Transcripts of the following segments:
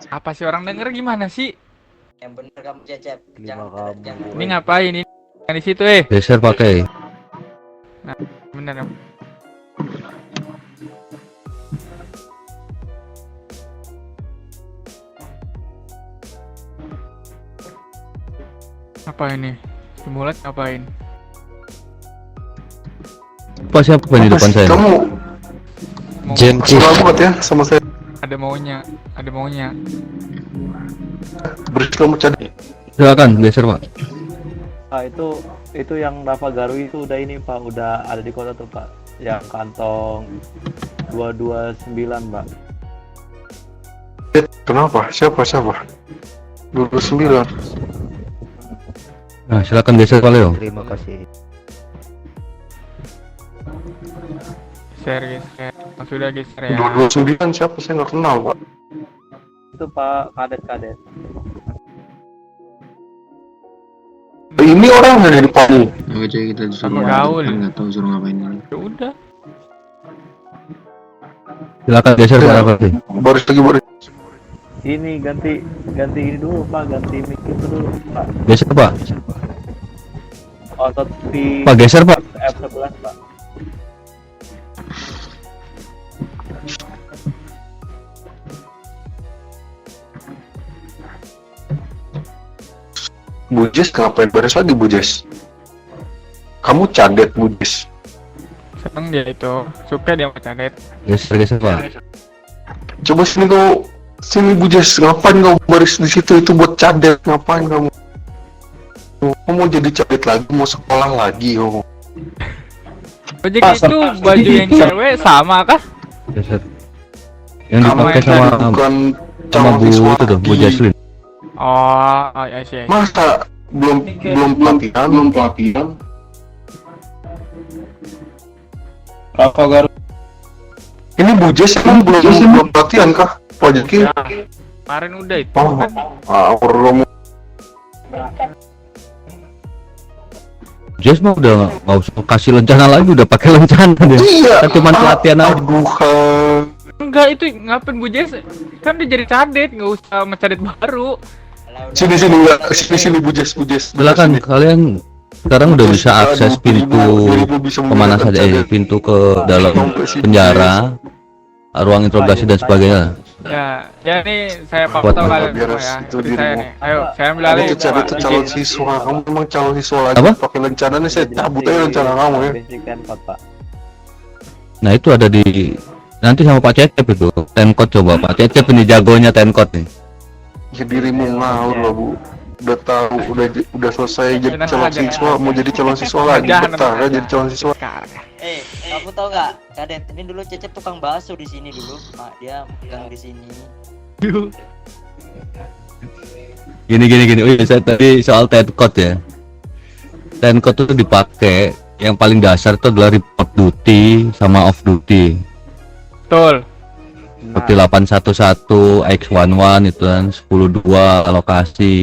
Apa sih orang denger gimana sih? Yang bener kamu Cecep. Lima Jangan kamu. jangan. Ini ngapain ini? Yang di situ Geser pakai. bener. Apa ini? Simulat ngapain? Apa siapa di depan saya? Kamu Mau Jenki. selamat ya sama saya. ada maunya, ada maunya. Berisik kamu cari. Silakan geser pak. Pak itu yang Rafa Garwi itu udah ini Pak, udah ada di kota tuh Pak. Yang kantong 229 Pak. Kenapa? Siapa? 29. Nah silakan geser Pak Leo. Terima kasih. Geser. Sudah geser ya. 29 siapa? Saya nggak kenal, Pak. Itu Pak kadet. Ini orang yang di depan. Oke, jadi kita disuruh Sama gaul. nggak tahu suruh ngapain ini. Ya udah. Silakan geser Pak Rafa. Baris. Ini ganti ini dulu Pak, ganti mic itu dulu Pak. Geser Pak. Otot di Pak geser Pak. F11 Pak. Bujes ngapain baris lagi Bujes? Kamu cadet Bujes. Seneng dia itu. Suka dia sama cadet. Geser Pak. Coba sini Bujes, ngapain kamu baris di situ? Itu buat cadet, ngapain kamu? Kamu mau jadi cadet lagi, mau sekolah lagi kamu. Ojek itu baju yang cewek sama kah? Geser. Yang Kamu dipakai yang sama Bukan sama calon Bu siswa itu tuh, Bu lagi. Jaslin. Oh ya sih. Masa belum pelatihan? Rafa Garwi. Ini Bujes emang belum pelatihan kah? Pak Jeki? Kemarin udah itu Oh, kan. kamu Jess mah udah nggak usah kasih lencana lagi, udah pakai lencana dia. iya. Kan cuma pelatihan aja. Bukan. Enggak itu ngapain Bu Jess? Kan dia jadi cadet, nggak usah sama cadet baru. Sini Bujes. Silakan kalian sekarang udah bisa akses pintu kemana saja, pintu ke dalam penjara, ruang interogasi dan sebagainya. Ya ini saya Buat pantau kalian biar semua ya. itu Seperti saya dirimu. nih. Ayo, saya ambil alih. Itu cadet itu Pak, calon izin. siswa. Kamu memang calon siswa lagi. Apa? Pakai lencana nih saya cabut aja lencana kamu ya. Basic Tenpot Pak. Nah itu ada di nanti sama Pak Cecep itu Tenkot, coba Pak Cecep ini jagonya Tenkot nih. Ya dirimu ngawur lah Bu. Udah tahu, udah selesai jadi calon siswa, mau jadi calon siswa lagi. Betah kan jadi calon siswa. Kamu tahu nggak, Kadet? Ini dulu Cecep tukang bakso di sini dulu. Pak, dia pegang di sini. Gini. Oh iya, saya tadi soal Tenkot ya. Tenkot itu dipakai yang paling dasar itu adalah report duty sama off duty. Betul. Seperti 811, X11 itu kan 102 alokasi.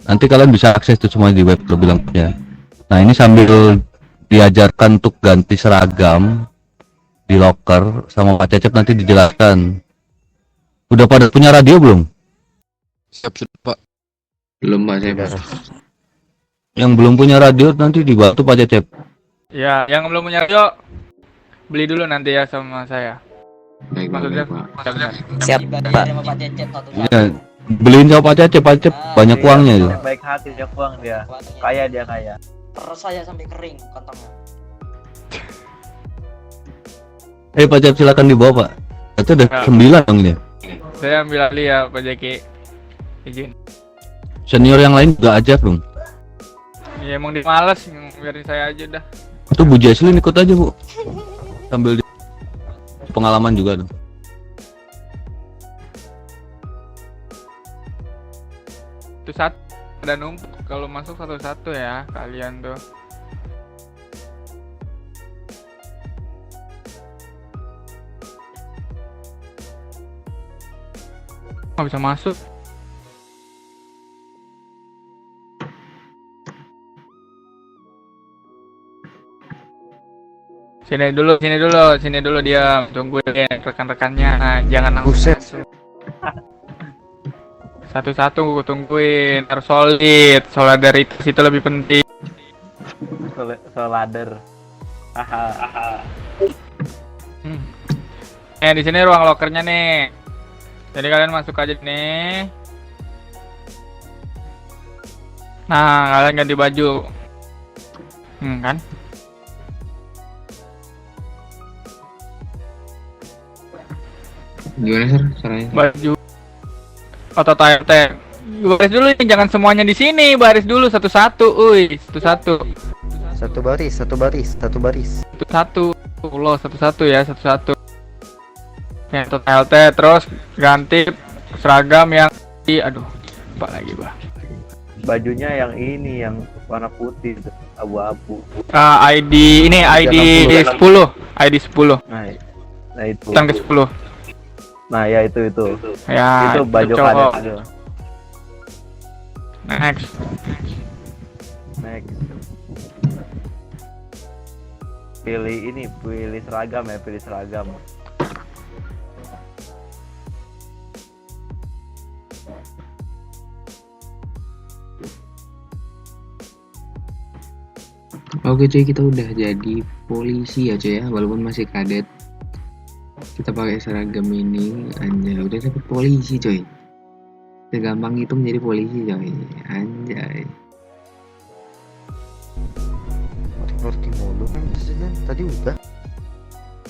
Nanti kalian bisa akses itu semua di web lebih lengkapnya. Nah ini sambil diajarkan untuk ganti seragam di locker sama Pak Cecep nanti dijelaskan. Udah pada punya radio belum? Siap Pak. Belum Pak, saya Pak. Yang belum punya radio nanti dibantu Pak Cecep. Ya, yang belum punya radio beli dulu nanti ya sama saya. Baik, Maksudnya Pak. Siap, Pak. Sama Pak Cecep satu-satu. Ya, beliin sama Pak Cecep banyak uangnya itu. Baik hati dia uang dia. Kaya dia kaya. Terus saya sampai kering kantongnya. Pak Cecep silakan dibawa Pak. Itu udah Ya. 9 dong ini. Saya ambil alih ya Pak Jeki. Izin. Senior yang lain juga ajak dong. Ya emang dia males, biarin saya aja dah. Itu Bu Jaslin ikut aja Bu. Sambil pengalaman juga tuh. Itu satu ada numpuk kalau masuk satu-satu ya kalian tuh. Nggak bisa masuk. Sini dulu dia tungguin rekan-rekannya. Nah, jangan langsung. Satu-satu gue tungguin, harus solid. Solidaritas itu lebih penting. Solader. Aha. Di sini ruang lokernya nih. Jadi kalian masuk aja nih. Nah, kalian ganti baju. Kan? Gimana sir caranya? Baju otot ART. Baris dulu nih, jangan semuanya di sini. Baris dulu satu-satu, satu-satu. Satu baris. Satu-satu. Lo satu-satu ya, satu-satu. Ya, otot ART terus ganti seragam yang aduh, lupa lagi, Bah. Bajunya yang ini yang warna putih, abu-abu. ID ini ID 10. ID 10. Nah itu. Urutan ke 10. Nah, ya itu. Ya, Itu baju cowok. kadet itu. Next. Pilih seragam. Oke cuy, kita udah jadi polisi ya cuy ya, walaupun masih kadet. Kita pakai seragam ini, anjay, udah dapet polisi coy. Segampang itu menjadi polisi coy, anjay. Ngerti mulu kan tadi udah.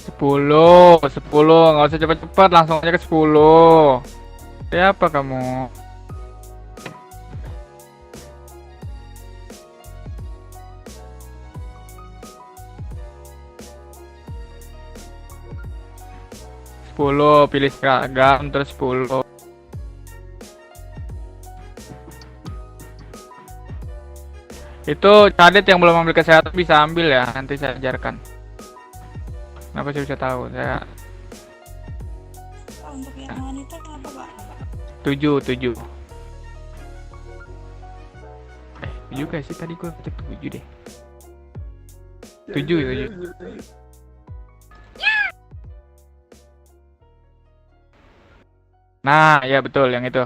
10, nggak usah cepet-cepet, langsung aja ke 10. Siapa kamu? Pilih seragam terus 10. Itu cadet yang belum ambil kesehatan bisa ambil ya, nanti saya ajarkan. Kenapa saya bisa tahu? Saya Untuk yang wanita apa Pak? 7. 7 gak sih tadi gua cek 7 deh. 7. Nah, ya betul yang itu.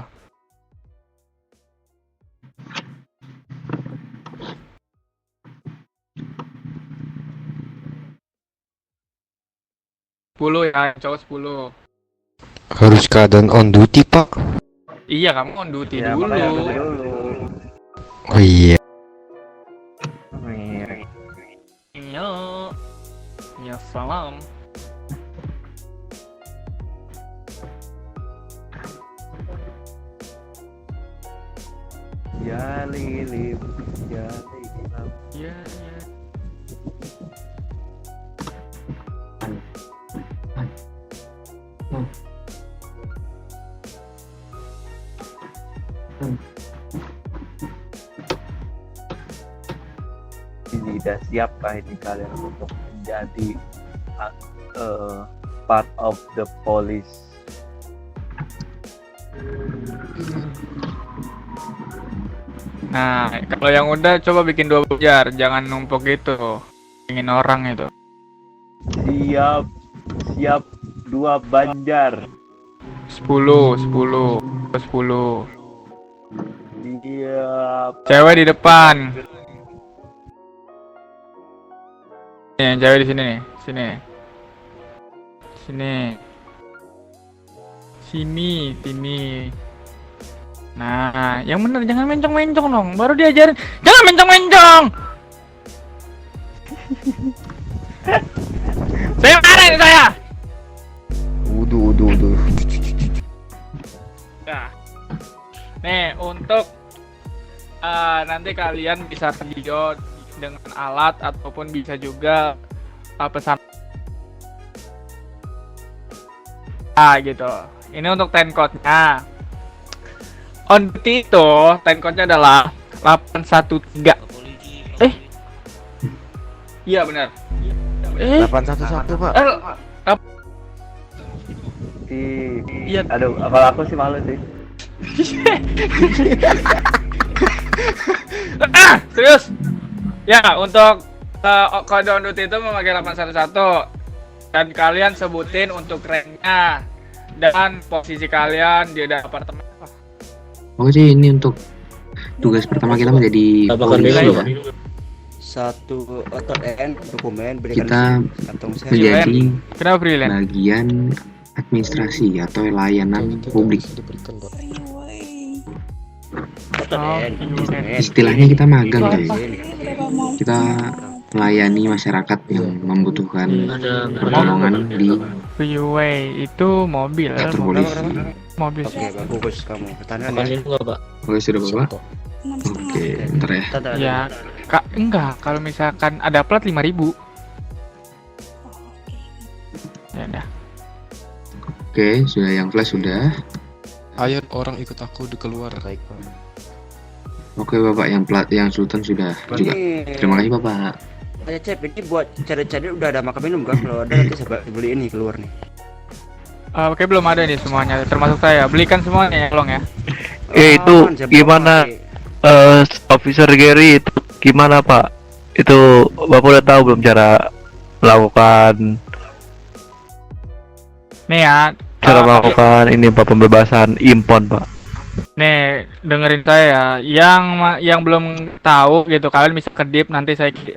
Sepuluh ya, cowok 10. Harus keadaan on duty pak. Iya, kamu on duty Ya, dulu. makanya dulu. Oh iya. Iya. Ya salam. Ya lilim. Ya. Ini sudah siapkah ini kalian untuk menjadi part of the police? Nah, kalau yang udah coba bikin 2 bujar, jangan numpuk gitu. Ingin orang itu. Siap 2 banjar. 10. Siap. Cewek di depan. Nih, yang cewek di sini nih, sini. Nah, yang bener jangan mencong-mencong dong. Baru diajarin, jangan mencong-mencong. Saya marah ini saya. Uduh. Nah, nih untuk nanti kalian bisa video dengan alat ataupun bisa juga pesan gitu. Ini untuk time code-nya. On duty itu time code-nya adalah 813. Iya benar. 811 pak. Iya. Aduh, kalau aku sih malu sih. Serius? Ya, untuk kode on duty itu memakai 811 dan kalian sebutin untuk ranknya dan posisi kalian di apartemen. Oke sih, ini untuk tugas pertama kita menjadi polisi ya. Satu atau dokumen berikan Kita kantong saya. menjadi Kenapa freelance? bagian administrasi atau layanan publik. Freeway. Istilahnya kita magang coy. Berapa mau? Kita melayani masyarakat yang membutuhkan pertolongan di Freeway itu mobil, kantor mobil, polisi. mobil. Oke, bagus kamu. Pertanyaan ya. Oke sudah bapak. 6,5. Oke, bentar ya. Ya, kak enggak. Kalau misalkan ada plat 5.000. Oh, oke. Ya udah. Oke, sudah yang flash sudah. Ayat orang ikut aku di keluar. Baik, Pak. Oke bapak, yang plat yang sultan sudah juga. Terima kasih bapak. Pak Cecep, ini buat cari-cari udah ada makan minum kan? Kalau ada nanti saya beli ini keluar nih. Oke, belum ada nih semuanya, termasuk saya. Belikan semuanya ya, tolong ya. Itu Aman, saya bawa gimana Officer Gary itu gimana Pak? Itu Bapak udah tahu belum cara melakukan Nih ya. melakukan ini Pak, pembebasan impon Pak? Nih, dengerin saya. Yang belum tahu gitu, kalian bisa kedip nanti saya di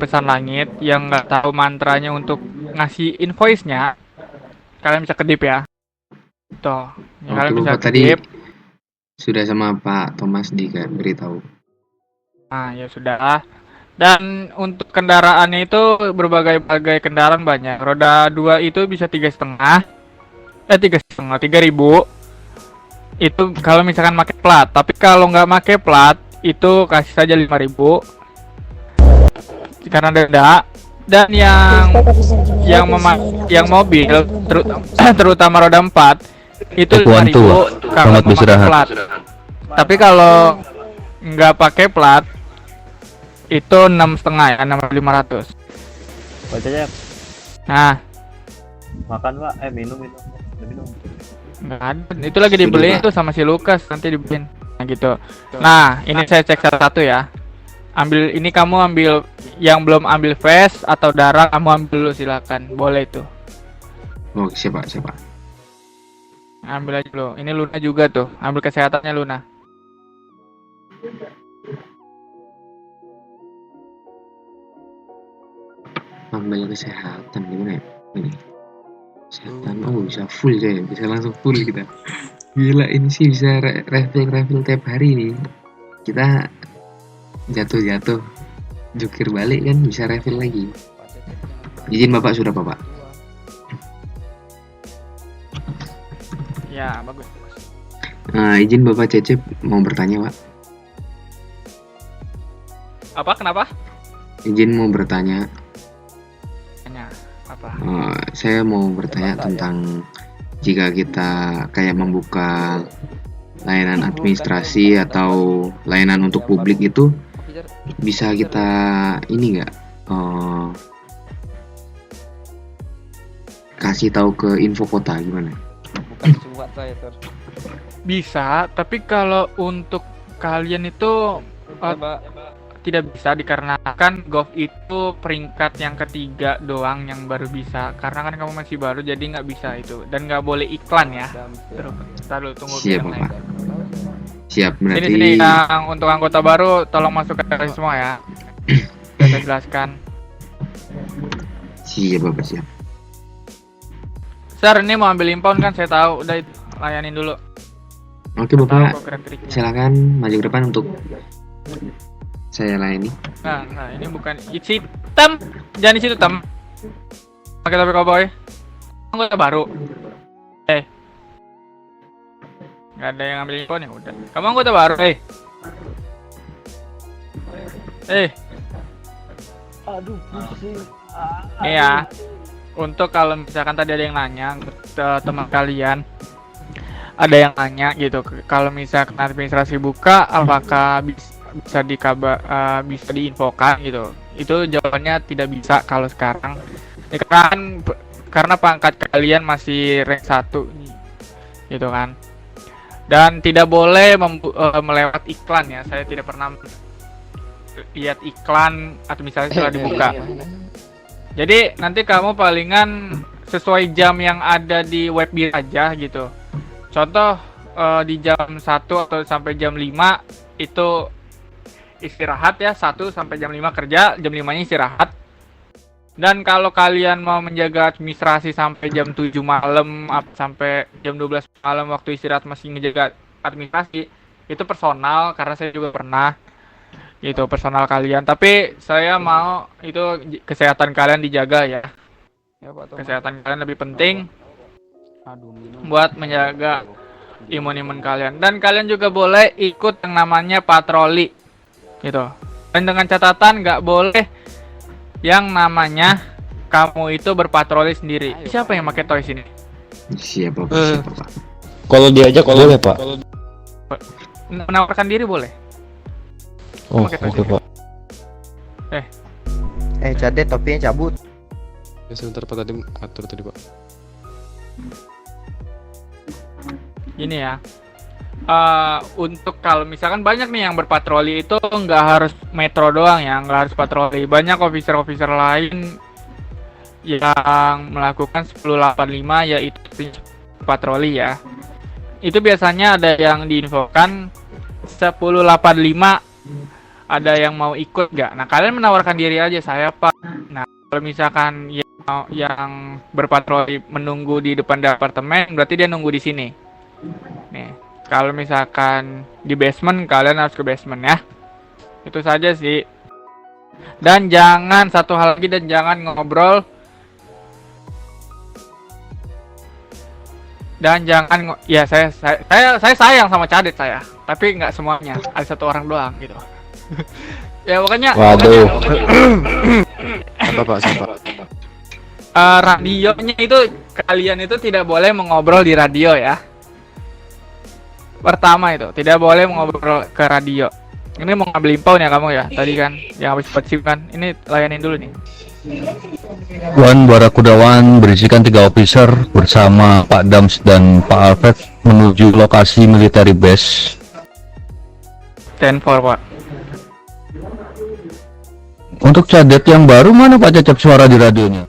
pesan langit. Yang nggak tahu mantranya untuk ngasih invoice-nya, kalian bisa kedip ya. Tuh, Oke kalian bisa bapak, tadi kedip. sudah sama Pak Thomas diberitahu. Nah, ya sudah. Dan untuk kendaraannya itu berbagai-bagai kendaraan banyak. Roda 2 itu bisa 3,5. 3.000. Itu kalau misalkan pakai plat. Tapi kalau nggak pakai plat, itu kasih saja 5.000. Karena denda. Dan yang mobil terutama roda 4 itu Tuan 5.000 tua, kalau selamat memakai beristirahat. plat. Tapi kalau nggak pakai plat itu 6,5 ya, 6.500. Pak Cecep, Nah, makan Pak, minum. nggak ada. Itu lagi dibeliin tuh sama si Lukas, nanti dibeliin. Nah gitu. Nah, ini saya cek satu-satu ya. Ambil ini, kamu ambil yang belum ambil face atau darah, kamu ambil dulu silakan. Boleh itu. Oke, siapa? Ambil aja dulu. Ini Luna juga tuh. Ambil kesehatannya Luna. Ambil kesehatan gimana ya? Ini. Kesehatan, bisa full coy, bisa langsung full kita. Gila, ini sih bisa refill tiap hari nih. Kita jatuh jukir balik kan bisa refill lagi. Izin bapak sudah bapak. Ya, bagus. Izin bapak Cecep mau bertanya pak. Apa? Kenapa? Izin mau bertanya. Tanya apa? Saya mau bertanya tentang jika kita kayak membuka layanan administrasi atau layanan untuk publik itu bisa kita ini nggak kasih tahu ke info kota gimana? Bisa, tapi kalau untuk kalian itu tidak bisa dikarenakan Gov itu peringkat yang ketiga doang yang baru bisa, karena kan kamu masih baru jadi nggak bisa itu, dan nggak boleh iklan ya. Terus dulu tunggu. Siap bapak. Siap, berarti Sini yang untuk anggota baru tolong masuk ke semua ya. Saya jelaskan. siap bapak siap. Sir, ini mau ambil impound kan, saya tahu. Udah itu, layanin dulu. Oke bapak, Tahu kok kriteria. silakan maju ke depan untuk saya layani. Nah, ini bukan isi tem. Jangan di situ tem. Pakai topi cowboy. Anggota baru. Nggak ada yang ambil impound ya udah. Kamu anggota baru, Aduh, pusing. Nih ya. Untuk kalau misalkan tadi ada yang nanya ke teman kalian, ada yang nanya gitu, kalau misalkan administrasi buka, apakah bisa bisa diinfokan gitu? Itu jawabannya tidak bisa kalau sekarang. Ya kan karena pangkat kalian masih rank 1 gitu kan. Dan tidak boleh melewat iklan ya. Saya tidak pernah lihat iklan administrasi setelah dibuka. Jadi nanti kamu palingan sesuai jam yang ada di web aja gitu. Contoh di jam 1 atau sampai jam 5 itu istirahat ya, 1 sampai jam 5 kerja, jam 5-nya istirahat. Dan kalau kalian mau menjaga administrasi sampai jam 7 malam sampai jam 12 malam waktu istirahat masih menjaga administrasi, itu personal karena saya juga pernah. Itu personal kalian, tapi saya mau itu kesehatan kalian dijaga ya. Kesehatan kalian lebih penting buat menjaga imun kalian. Dan kalian juga boleh ikut yang namanya patroli gitu. Dan dengan catatan nggak boleh yang namanya kamu itu berpatroli sendiri. Siapa yang pakai toys ini? Siapa Pak? Kalau diajak boleh Pak. Menawarkan diri boleh. Oh, Pakai oke toys ini. Pak. Cadet topinya cabut. Ya sebentar Pak, tadi atur tadi Pak. Gini ya. Untuk kalau misalkan banyak nih yang berpatroli itu nggak harus metro doang ya, nggak harus patroli. Banyak officer lain yang melakukan 1085 yaitu patroli ya. Itu biasanya ada yang diinfokan 1085, ada yang mau ikut nggak? Nah kalian menawarkan diri aja, saya Pak. Nah kalau misalkan yang berpatroli menunggu di depan departemen, berarti dia nunggu di sini. Nih. Kalau misalkan di basement, kalian harus ke basement ya. Itu saja sih. Dan jangan satu hal lagi, dan jangan ngobrol. Dan jangan ya saya sayang sama cadet saya, tapi nggak semuanya. Ada satu orang doang gitu. Ya pokoknya. Waduh. Apa Pak? Siapa? Radionya itu kalian itu tidak boleh mengobrol di radio ya. Pertama itu tidak boleh mengobrol ke radio. Ini mau ngambil info ya kamu ya tadi kan yang habis buat SIM kan. Ini layanin dulu nih. Wan Barakudawan berisikan 3 officer bersama Pak Dams dan Pak Alfred menuju lokasi military base. 10-4 Pak. Untuk cadet yang baru mana Pak Cecep suara di radionya?